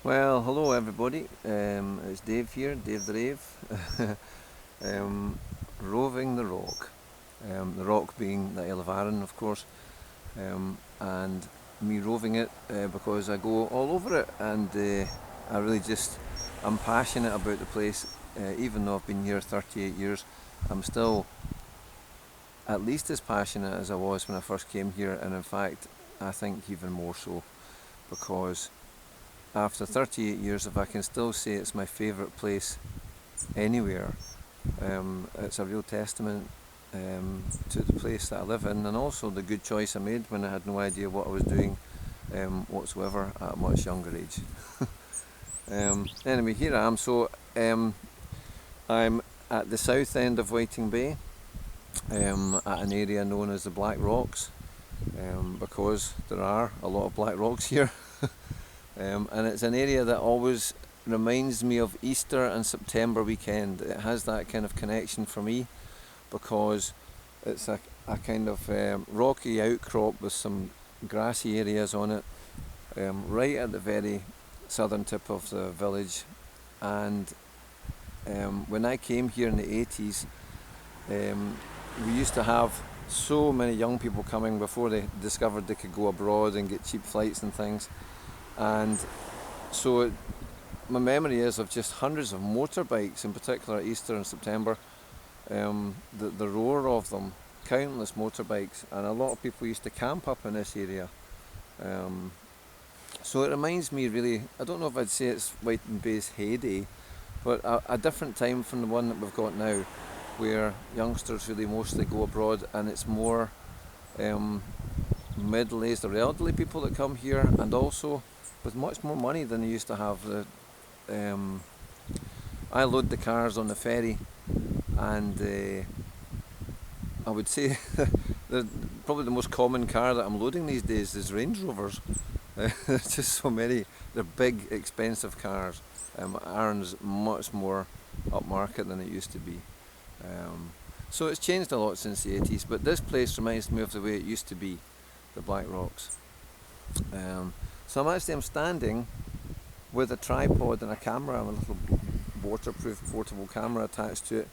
Well, hello everybody. It's Dave here, Dave the Rave, roving the rock. The rock being the Isle of Arran, of course, and me roving it because I go all over it, and I really I'm passionate about the place. Even though I've been here 38 years, I'm still at least as passionate as I was when I first came here, and in fact, I think even more so because after 38 years, if I can still say it's my favourite place anywhere, it's a real testament to the place that I live in, and also the good choice I made when I had no idea what I was doing whatsoever at a much younger age. Anyway, here I am. I'm at the south end of Whiting Bay, at an area known as the Black Rocks, because there are a lot of black rocks here. And it's an area that always reminds me of Easter and September weekend. It has that kind of connection for me because it's a kind of rocky outcrop with some grassy areas on it, right at the very southern tip of the village. And when I came here in the 80s, we used to have so many young people coming before they discovered they could go abroad and get cheap flights and things. And so my memory is of just hundreds of motorbikes, in particular at Easter and September, the roar of them, countless motorbikes, and a lot of people used to camp up in this area. So it reminds me really, I don't know if I'd say it's Whiting Bay's heyday, but a different time from the one that we've got now, where youngsters really mostly go abroad, and it's more middle-aged or elderly people that come here, and also with much more money than they used to have. I load the cars on the ferry, and I would say probably the most common car that I'm loading these days is Range Rovers. There's just so many. They're big, expensive cars. Arran's much more upmarket than it used to be. So it's changed a lot since the 80s, but this place reminds me of the way it used to be, the Black Rocks. So I'm standing with a tripod and a camera, a little waterproof portable camera attached to it,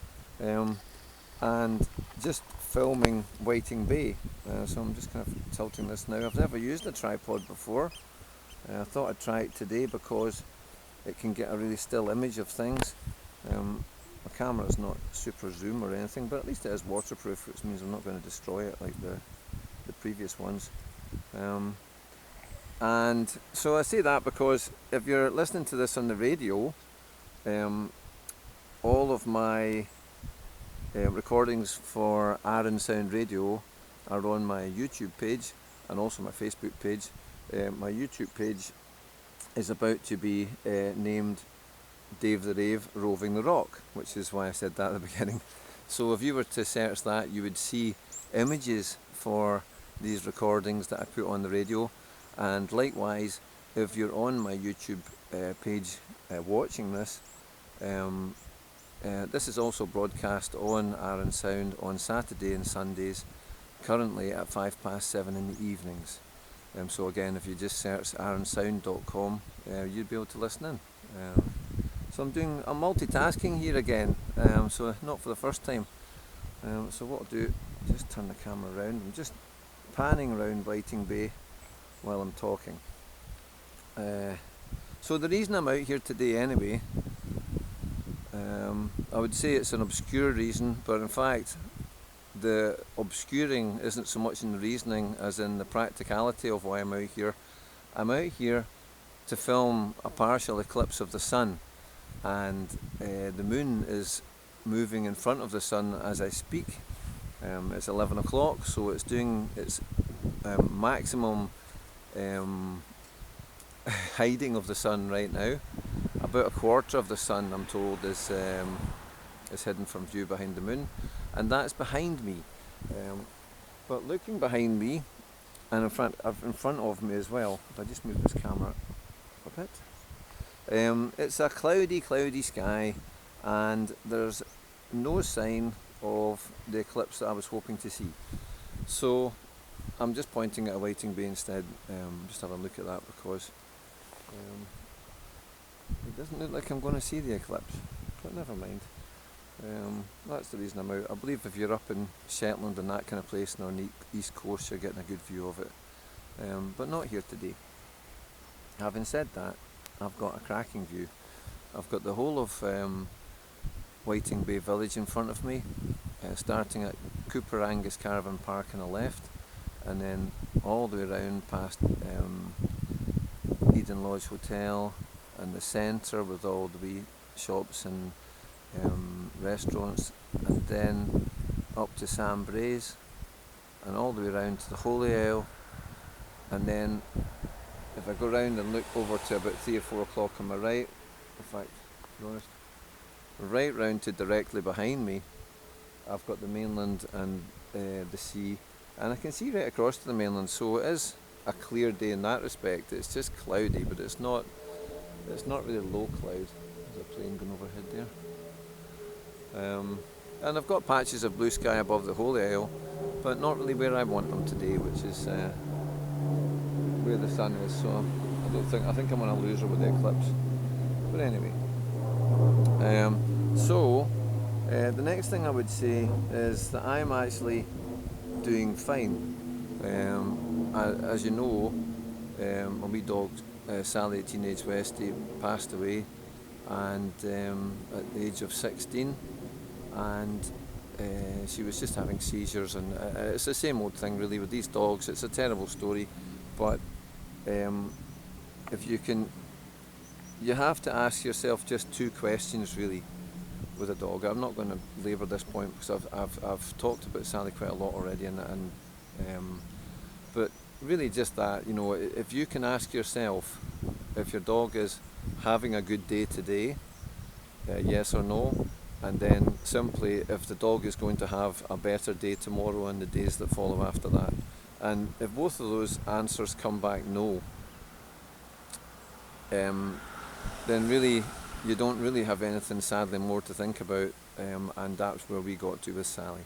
and just filming Whiting Bay. So I'm just kind of tilting this now. I've never used a tripod before. I thought I'd try it today because it can get a really still image of things. My camera is not super zoom or anything, but at least it is waterproof, which means I'm not going to destroy it like the previous ones. And so I say that because if you're listening to this on the radio, all of my recordings for Arran Sound Radio are on my YouTube page and also my Facebook page. My YouTube page is about to be named Dave the Rave Roving the Rock, which is why I said that at the beginning. So if you were to search that, you would see images for these recordings that I put on the radio. And likewise, if you're on my YouTube page watching this, this is also broadcast on Arran Sound on Saturday and Sundays, currently at 7:05 in the evenings. So again, if you just search arransound.com, you'd be able to listen in. So I'm multitasking here again, so not for the first time. So what I'll do, just turn the camera around. I'm just panning around Whiting Bay while I'm talking. So the reason I'm out here today anyway, I would say it's an obscure reason, but in fact the obscuring isn't so much in the reasoning as in the practicality of why I'm out here. I'm out here to film a partial eclipse of the sun, and the moon is moving in front of the sun as I speak. It's 11 o'clock, so it's doing its maximum hiding of the sun right now. About a quarter of the sun, I'm told, is hidden from view behind the moon, and that's behind me. But looking behind me, and in front of me as well, if I just move this camera a bit, it's a cloudy sky, and there's no sign of the eclipse that I was hoping to see. So I'm just pointing at a Whiting Bay instead. Just have a look at that because It doesn't look like I'm going to see the eclipse, but never mind. That's the reason I'm out. I believe if you're up in Shetland and that kind of place and on the east coast, you're getting a good view of it, but not here today. Having said that, I've got a cracking view. I've got the whole of Whiting Bay Village in front of me, starting at Cooper Angus Caravan Park on the left, and then all the way around past Eden Lodge Hotel and the centre with all the wee shops and restaurants, and then up to Sam Braes and all the way around to the Holy Isle, and then if I go round and look over to about 3 or 4 o'clock on my right, in fact, to be honest, right round to directly behind me, I've got the mainland and the sea, and I can see right across to the mainland, so it is a clear day in that respect. It's just cloudy, but it's not really low cloud. There's a plane going overhead there. And I've got patches of blue sky above the Holy Isle, but not really where I want them today, which is where the sun is, so I think I'm on a loser with the eclipse. But anyway, the next thing I would say is that I'm actually doing fine. As you know, my wee dog Sally, Teenage Westie, passed away, and at the age of 16, and she was just having seizures, and it's the same old thing really with these dogs. It's a terrible story, but if you have to ask yourself just 2 questions really with a dog. I'm not going to labour this point because I've talked about Sally quite a lot already, but really just that, you know, if you can ask yourself if your dog is having a good day today, yes or no, and then simply if the dog is going to have a better day tomorrow and the days that follow after that. And if both of those answers come back no, then really you don't really have anything sadly more to think about, and that's where we got to with Sally.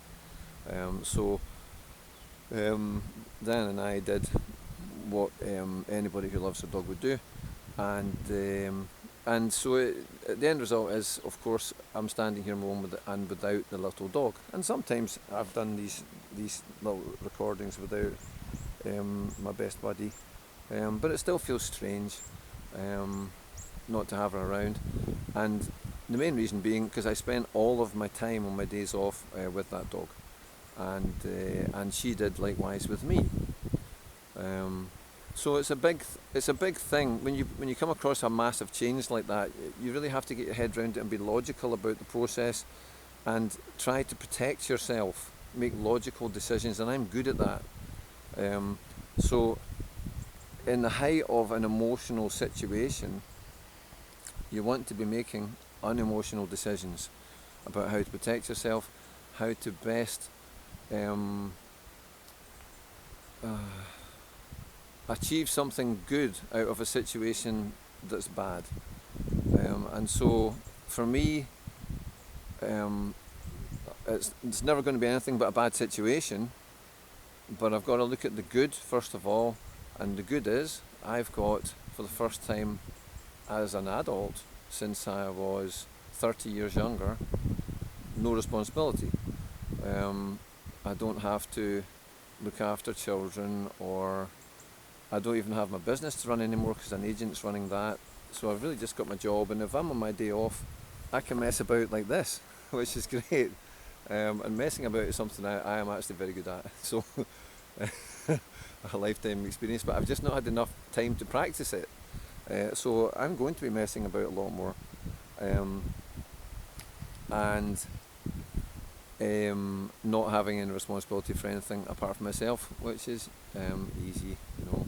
Dan and I did what anybody who loves a dog would do, and so the end result is, of course, I'm standing here alone and without the little dog. And sometimes I've done these little recordings without my best buddy, but it still feels strange not to have her around. And the main reason being because I spent all of my time on my days off with that dog, and she did likewise with me. So it's a big thing when you come across a massive change like that. You really have to get your head around it and be logical about the process, and try to protect yourself, make logical decisions, and I'm good at that. So in the height of an emotional situation, you want to be making unemotional decisions about how to protect yourself, how to best achieve something good out of a situation that's bad. And so for me, it's never going to be anything but a bad situation, but I've got to look at the good first of all, and the good is I've got, for the first time as an adult since I was 30 years younger, no responsibility. I don't have to look after children, or I don't even have my business to run anymore because an agent's running that. So I've really just got my job, and if I'm on my day off, I can mess about like this, which is great. And messing about is something I am actually very good at. So a lifetime experience, but I've just not had enough time to practice it. So I'm going to be messing about a lot more, and not having any responsibility for anything apart from myself, which is easy, you know.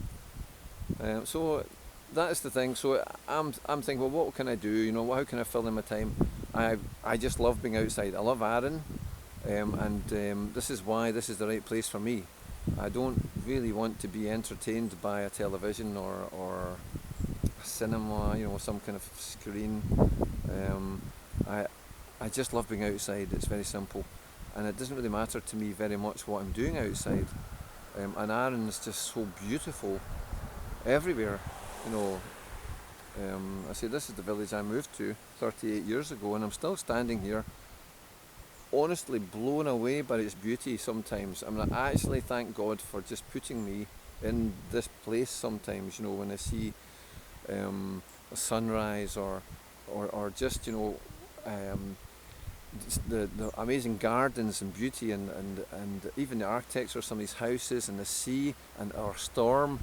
So that's the thing. So I'm thinking, well, what can I do? You know, how can I fill in my time? I just love being outside. I love Arran, and this is why this is the right place for me. I don't really want to be entertained by a television or a cinema, you know, some kind of screen. I just love being outside. It's very simple, and it doesn't really matter to me very much what I'm doing outside. And Arran is just so beautiful everywhere, you know. I say this is the village I moved to 38 years ago, and I'm still standing here, honestly blown away by its beauty sometimes. I mean, I actually thank God for just putting me in this place sometimes, you know, when I see a sunrise or just, you know, the amazing gardens and beauty and even the architecture of some of these houses and the sea and our storm.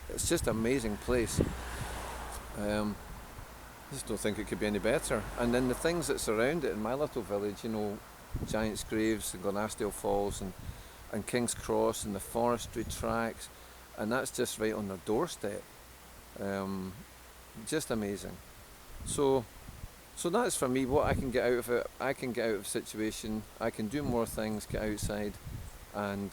It's just an amazing place. I just don't think it could be any better. And then the things that surround it in my little village, you know, Giant's Graves and Glenasdale Falls and King's Cross and the forestry tracks, and that's just right on their doorstep. Just amazing. So that's for me what I can get out of it. I can get out of a situation, I can do more things, get outside and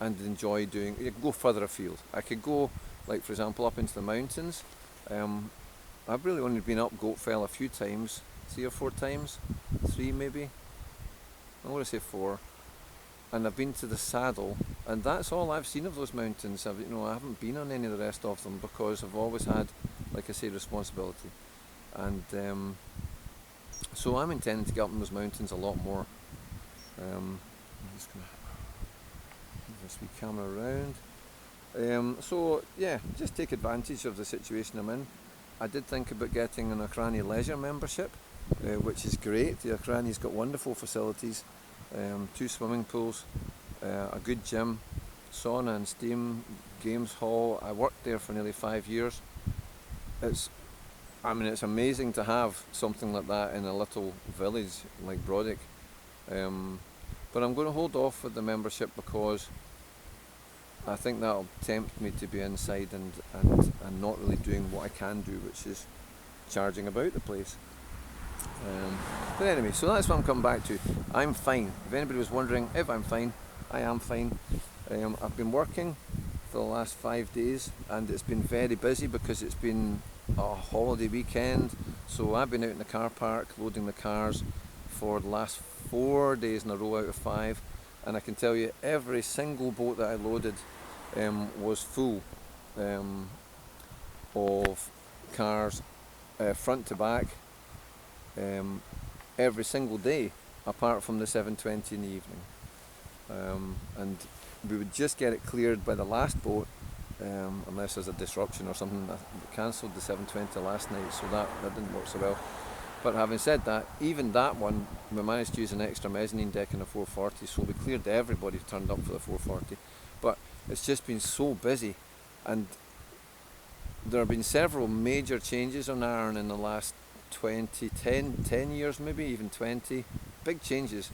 enjoy doing, go further afield. I could go, like for example, up into the mountains. I've really only been up Goatfell a few times, 3 or 4 times, 3 maybe, I'm going to say 4, and I've been to the Saddle, and that's all I've seen of those mountains. I haven't been on any of the rest of them because I've always had, like I say, responsibility, and so I'm intending to get up in those mountains a lot more. I'm just going to move this wee camera around. So yeah, just take advantage of the situation I'm in. I did think about getting an Arran leisure membership, which is great. The Arran's got wonderful facilities, 2 swimming pools, a good gym, sauna and steam, games hall. I worked there for nearly 5 years. It's amazing to have something like that in a little village like Brodick. But I'm going to hold off with the membership because I think that'll tempt me to be inside and not really doing what I can do, which is charging about the place. But anyway, so that's what I'm coming back to. I'm fine. If anybody was wondering if I'm fine, I am fine. I've been working for the last 5 days and it's been very busy because it's been a holiday weekend. So I've been out in the car park loading the cars for the last 4 days in a row out of 5. And I can tell you every single boat that I loaded was full of cars front to back every single day apart from the 7:20 in the evening, and we would just get it cleared by the last boat unless there's a disruption or something. We cancelled the 7:20 last night, so that didn't work so well. But having said that, even that one, we managed to use an extra mezzanine deck in the 440, so we cleared everybody who turned up for the 440. But it's just been so busy, and there have been several major changes on Arran in the last 10 years, maybe even 20, big changes.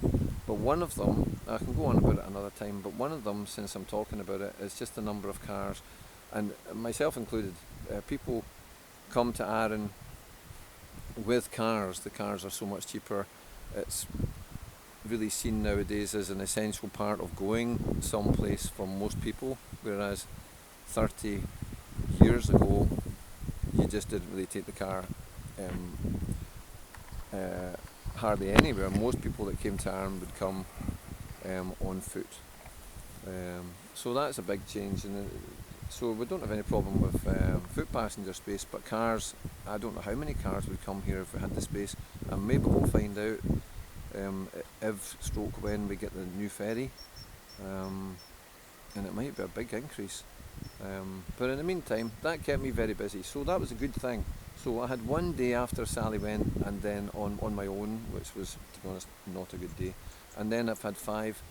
But one of them, I can go on about it another time, but one of them, since I'm talking about it, is just the number of cars, and myself included. People come to Arran with cars. The cars are so much cheaper. It's really seen nowadays as an essential part of going someplace for most people, whereas 30 years ago you just didn't really take the car hardly anywhere. Most people that came to Arran would come on foot, so that's a big change. And so we don't have any problem with foot passenger space, but cars, I don't know how many cars would come here if we had the space, and maybe we'll find out when we get the new ferry, and it might be a big increase. But in the meantime, that kept me very busy, so that was a good thing. So I had 1 day after Sally went, and then on my own, which was, to be honest, not a good day. And then I've had 5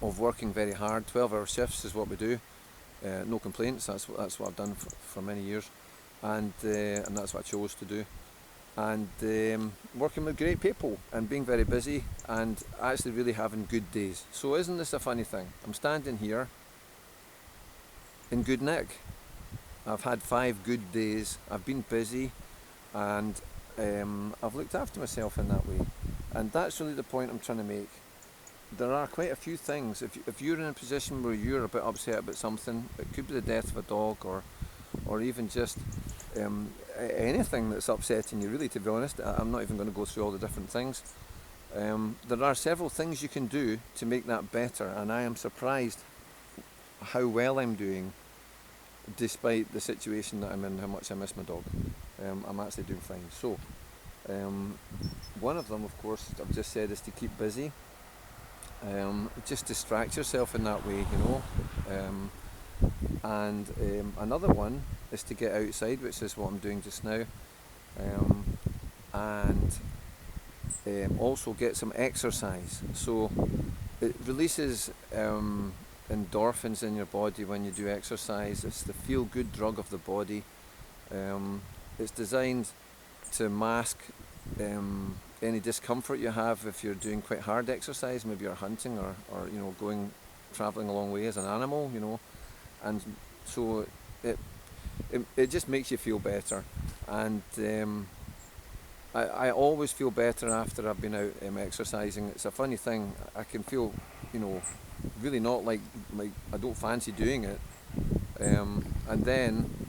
of working very hard. 12-hour shifts is what we do. No complaints. That's what I've done for many years, and that's what I chose to do. And working with great people and being very busy and actually really having good days. So isn't this a funny thing? I'm standing here in good nick. I've had 5 good days. I've been busy, and I've looked after myself in that way. And that's really the point I'm trying to make. There are quite a few things. If you're in a position where you're a bit upset about something, it could be the death of a dog, or even just anything that's upsetting you, really, to be honest. I'm not even going to go through all the different things. There are several things you can do to make that better, and I am surprised how well I'm doing despite the situation that I'm in, how much I miss my dog. I'm actually doing fine. So, one of them, of course, I've just said, is to keep busy. Just distract yourself in that way, you know. And another one is to get outside, which is what I'm doing just now. And also get some exercise. So it releases endorphins in your body when you do exercise. It's the feel-good drug of the body. It's designed to mask any discomfort you have if you're doing quite hard exercise. Maybe you're hunting or you know, traveling a long way as an animal, you know, and so it just makes you feel better. And I always feel better after I've been out exercising. It's a funny thing. I can feel, you know, really not like I don't fancy doing it, and then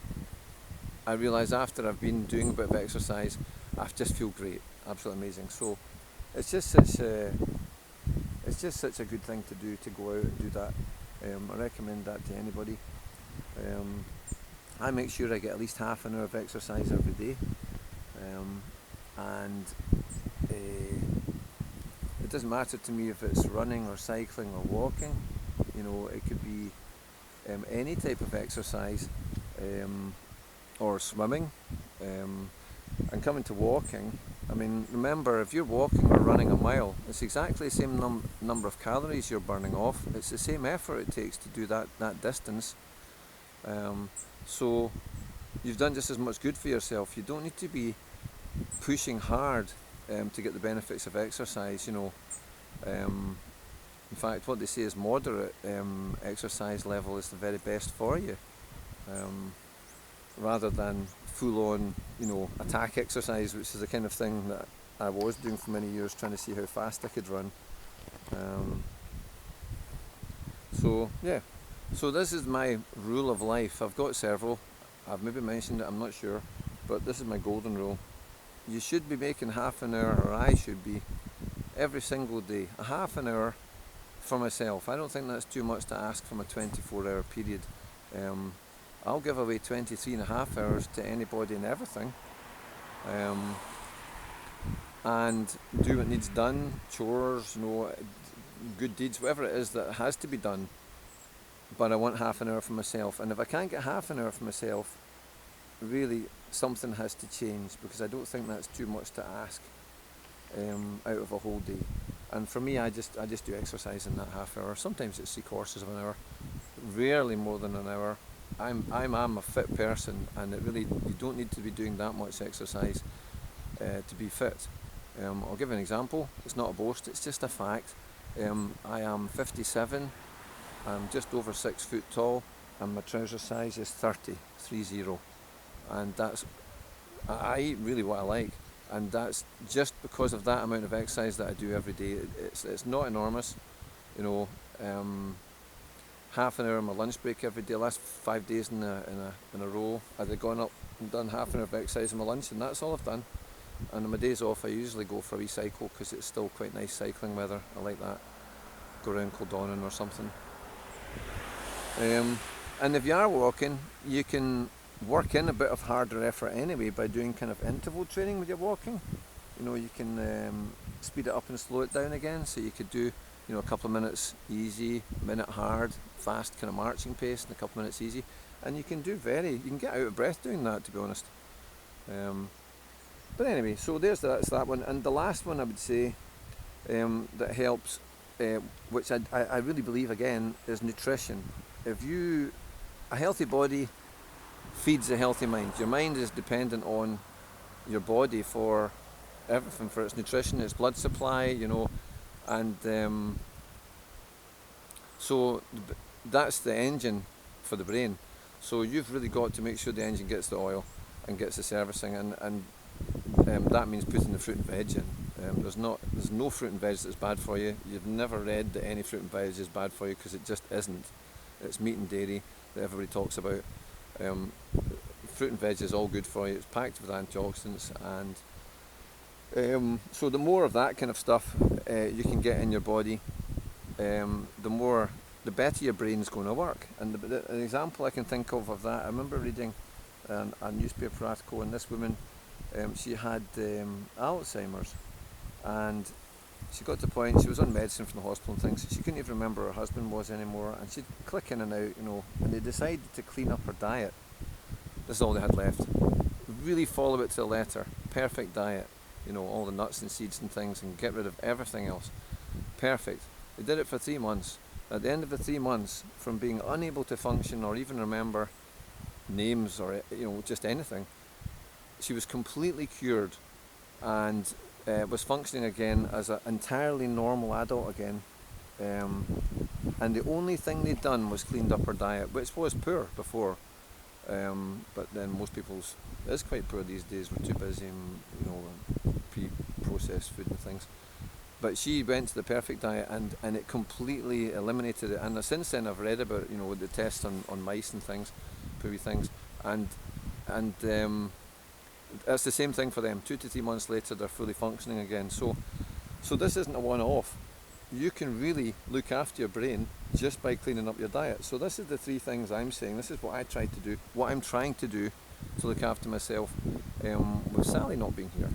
I realise after I've been doing a bit of exercise, I just feel great, absolutely amazing. So it's just such a good thing to do, to go out and do that. I recommend that to anybody. I make sure I get at least half an hour of exercise every day, and it doesn't matter to me if it's running or cycling or walking. You know, it could be any type of exercise, or swimming. And coming to walking, I mean, remember, if you're walking or running a mile, it's exactly the same number of calories you're burning off. It's the same effort it takes to do that distance. So you've done just as much good for yourself. You don't need to be pushing hard to get the benefits of exercise, you know. In fact, what they say is moderate exercise level is the very best for you, rather than full-on, you know, attack exercise, which is the kind of thing that I was doing for many years, trying to see how fast I could run. So yeah, so this is my rule of life. I've got several. I've maybe mentioned it, I'm not sure, but this is my golden rule. You should be making half an hour, or I should be, every single day, a half an hour for myself. I don't think that's too much to ask from a 24-hour period. I'll give away 23 and a half hours to anybody and everything, and do what needs done, chores, you know, good deeds, whatever it is that has to be done. But I want half an hour for myself, and if I can't get half an hour for myself, really something has to change, because I don't think that's too much to ask out of a whole day. And for me, I just do exercise in that half hour. Sometimes it's 3/4 of an hour, rarely more than an hour. I'm a fit person, and you don't need to be doing that much exercise to be fit. I'll give an example. It's not a boast, it's just a fact. I am 57, I'm just over 6 foot tall, and my trouser size is 30, and I eat really what I like, and that's just because of that amount of exercise that I do every day. It's not enormous, you know. Half an hour on my lunch break every day. Last 5 days in a row, I'd gone up and done half an hour of exercise on my lunch, and that's all I've done. And on my days off, I usually go for a wee cycle, because it's still quite nice cycling weather. I like that. Go around Kildonan or something. And if you are walking, you can work in a bit of harder effort anyway by doing kind of interval training when you're walking. You know, you can speed it up and slow it down again. So you could do, you know, a couple of minutes easy, a minute hard, fast kind of marching pace, and a couple of minutes easy. And you can get out of breath doing that, to be honest. But anyway, so that's that one. And the last one I would say that helps, which I really believe again, is nutrition. A healthy body feeds a healthy mind. Your mind is dependent on your body for everything, for its nutrition, its blood supply, you know, and so that's the engine for the brain. So you've really got to make sure the engine gets the oil and gets the servicing, and that means putting the fruit and veg in. There's no fruit and veg that's bad for you. You've never read that any fruit and veg is bad for you, because it just isn't. It's meat and dairy that everybody talks about. Fruit and veg is all good for you. It's packed with antioxidants, and so the more of that kind of stuff you can get in your body, the more the better your brain's going to work. And the example I can think of that, I remember reading a newspaper article, and this woman, she had Alzheimer's, and she got to the point, she was on medicine from the hospital and things, she couldn't even remember who her husband was anymore, and she'd click in and out, and they decided to clean up her diet. This is all they had left. Really follow it to the letter. Perfect diet. All the nuts and seeds and things, and get rid of everything else. Perfect. They did it for 3 months. At the end of the 3 months, from being unable to function or even remember names or just anything, she was completely cured and was functioning again as an entirely normal adult again. And the only thing they'd done was cleaned up her diet, which was poor before. But then most people's is quite poor these days. We're too busy, pre-processed food and things. But she went to the perfect diet, and it completely eliminated it. And since then, I've read about with the tests on mice and things, poopy things, and it's the same thing for them. 2 to 3 months later, they're fully functioning again. So this isn't a one-off. You can really look after your brain just by cleaning up your diet. So this is the 3 things I'm saying. This is what I try to do, what I'm trying to do to look after myself with Sally not being here.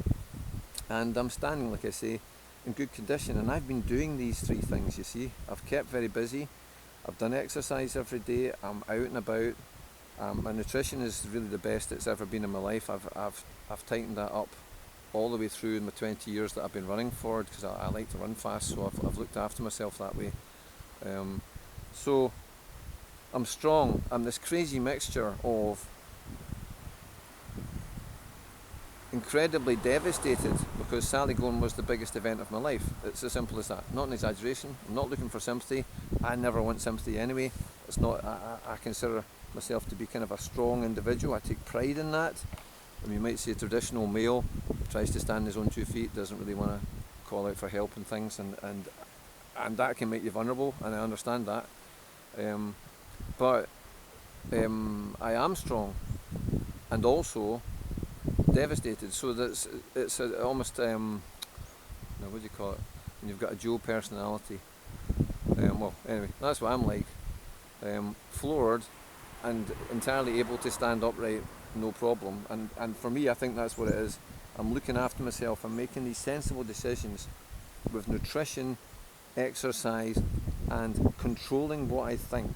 And I'm standing, like I say, in good condition, and I've been doing these 3 things, you see. I've kept very busy, I've done exercise every day, I'm out and about. My nutrition is really the best it's ever been in my life. I've tightened that up all the way through in the 20 years that I've been running for, because I like to run fast, so I've looked after myself that way. So I'm strong. I'm this crazy mixture of incredibly devastated because Sally going was the biggest event of my life. It's as simple as that. Not an exaggeration. I'm not looking for sympathy. I never want sympathy anyway. It's not. I consider myself to be kind of a strong individual. I take pride in that. I mean, you might say a traditional male tries to stand on his own 2 feet, doesn't really want to call out for help and things, and that can make you vulnerable, and I understand that. But I am strong, and also devastated. So it's almost now what do you call it? When you've got a dual personality. Well, anyway, that's what I'm like. Floored and entirely able to stand upright, no problem. And for me, I think that's what it is. I'm looking after myself. I'm making these sensible decisions with nutrition, exercise, and controlling what I think.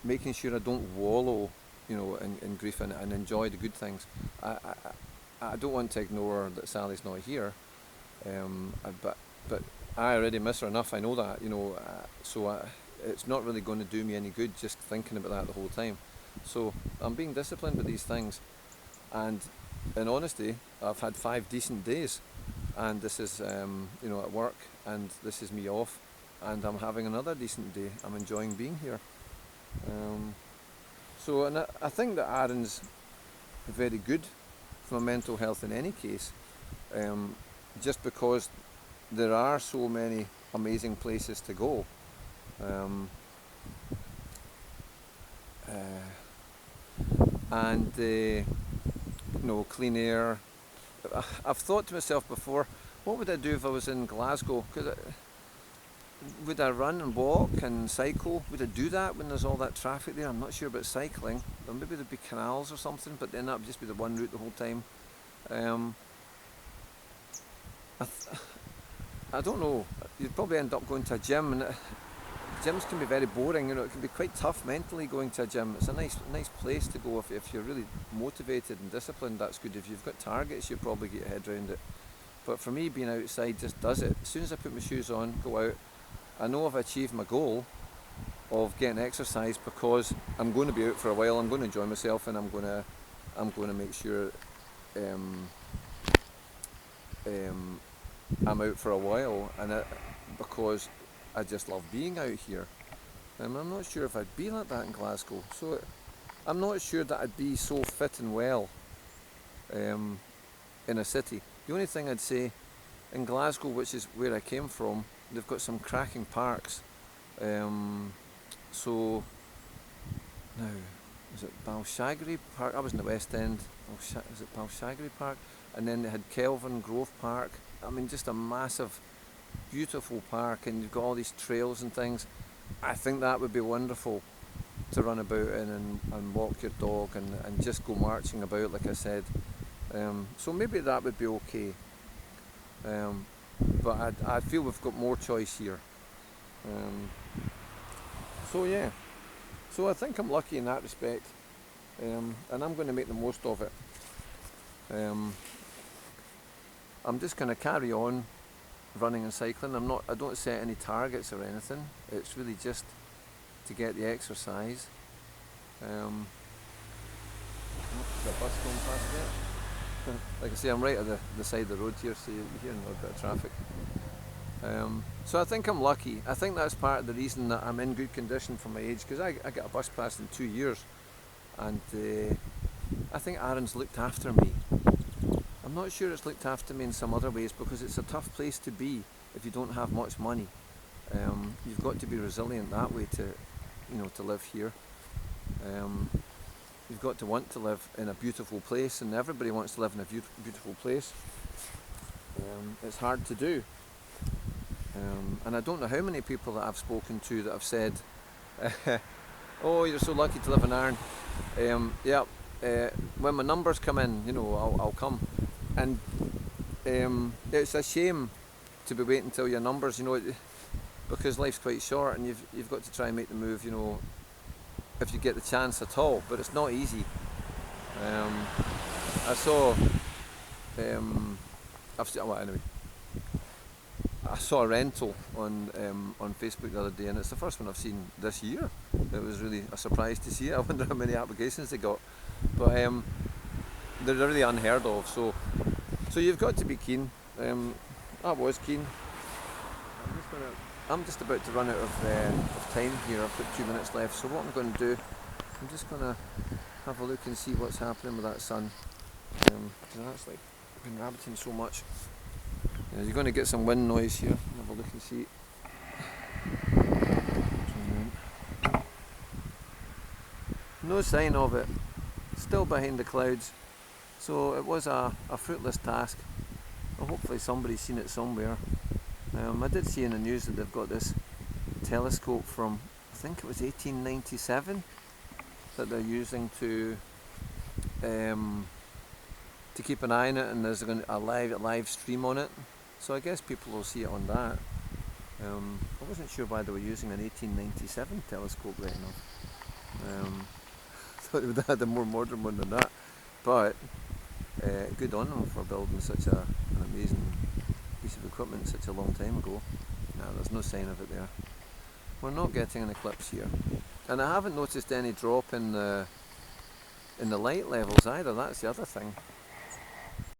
Making sure I don't wallow, in grief and enjoy the good things. I don't want to ignore that Sally's not here, but I already miss her enough. I know that, so it's not really going to do me any good just thinking about that the whole time. So I'm being disciplined with these things, and in honesty, I've had 5 decent days, and this is at work, and this is me off, and I'm having another decent day. I'm enjoying being here. And I think that Arran's very good for my mental health in any case, just because there are so many amazing places to go. Clean air. I've thought to myself before, what would I do if I was in Glasgow? Would I run and walk and cycle? Would I do that when there's all that traffic there? I'm not sure about cycling. Or maybe there'd be canals or something, but then that would just be the one route the whole time. I don't know. You'd probably end up going to a gym, and gyms can be very boring. It can be quite tough mentally going to a gym. It's a nice place to go if you're really motivated and disciplined. That's good. If you've got targets, you'll probably get your head around it. But for me, being outside just does it. As soon as I put my shoes on, go out, I know I've achieved my goal of getting exercise because I'm going to be out for a while. I'm going to enjoy myself, and I'm going to make sure I'm out for a while, and because I just love being out here. And I'm not sure if I'd be like that in Glasgow. So I'm not sure that I'd be so fit and well in a city. The only thing I'd say, in Glasgow, which is where I came from, they've got some cracking parks. So now, is it Balshaggery Park? I was in the West End. Is it Balshaggery Park? And then they had Kelvin Grove Park. I mean, just a massive beautiful park and you've got all these trails and things, I think that would be wonderful to run about in and walk your dog and just go marching about, like I said. So maybe that would be okay. But I feel we've got more choice here. So yeah, so I think I'm lucky in that respect, and I'm going to make the most of it. I'm just going to carry on running and cycling. I don't set any targets or anything. It's really just to get the exercise. The bus going past there. Like I say, I'm right at the side of the road here, so you're hearing a little bit of traffic. So I think I'm lucky. I think that's part of the reason that I'm in good condition for my age, because I got a bus pass in 2 years, and I think Arran's looked after me. I'm not sure it's looked after me in some other ways, because it's a tough place to be if you don't have much money. You've got to be resilient that way to live here. You've got to want to live in a beautiful place, and everybody wants to live in a beautiful place. It's hard to do. And I don't know how many people that I've spoken to that have said, oh, you're so lucky to live in Arran. When my numbers come in, I'll come. And it's a shame to be waiting until your numbers, because life's quite short and you've got to try and make the move, if you get the chance at all. But it's not easy. I saw a rental on Facebook the other day, and it's the first one I've seen this year. It was really a surprise to see it. I wonder how many applications they got, but they're really unheard of. So you've got to be keen. I was keen. I'm just about to run out of time here. I've got 2 minutes left. So what I'm going to do, I'm just going to have a look and see what's happening with that sun. That's like been rabbiting so much. You're going to get some wind noise here. Have a look and see. No sign of it. Still behind the clouds. So it was a fruitless task. Well, hopefully somebody's seen it somewhere. I did see in the news that they've got this telescope from, I think it was 1897, that they're using to keep an eye on it, and there's a live stream on it. So I guess people will see it on that. I wasn't sure why they were using an 1897 telescope right enough. I thought they would have had a more modern one than that. But good on them for building such an amazing piece of equipment such a long time ago. No, there's no sign of it there. We're not getting an eclipse here. And I haven't noticed any drop in the light levels either. That's the other thing.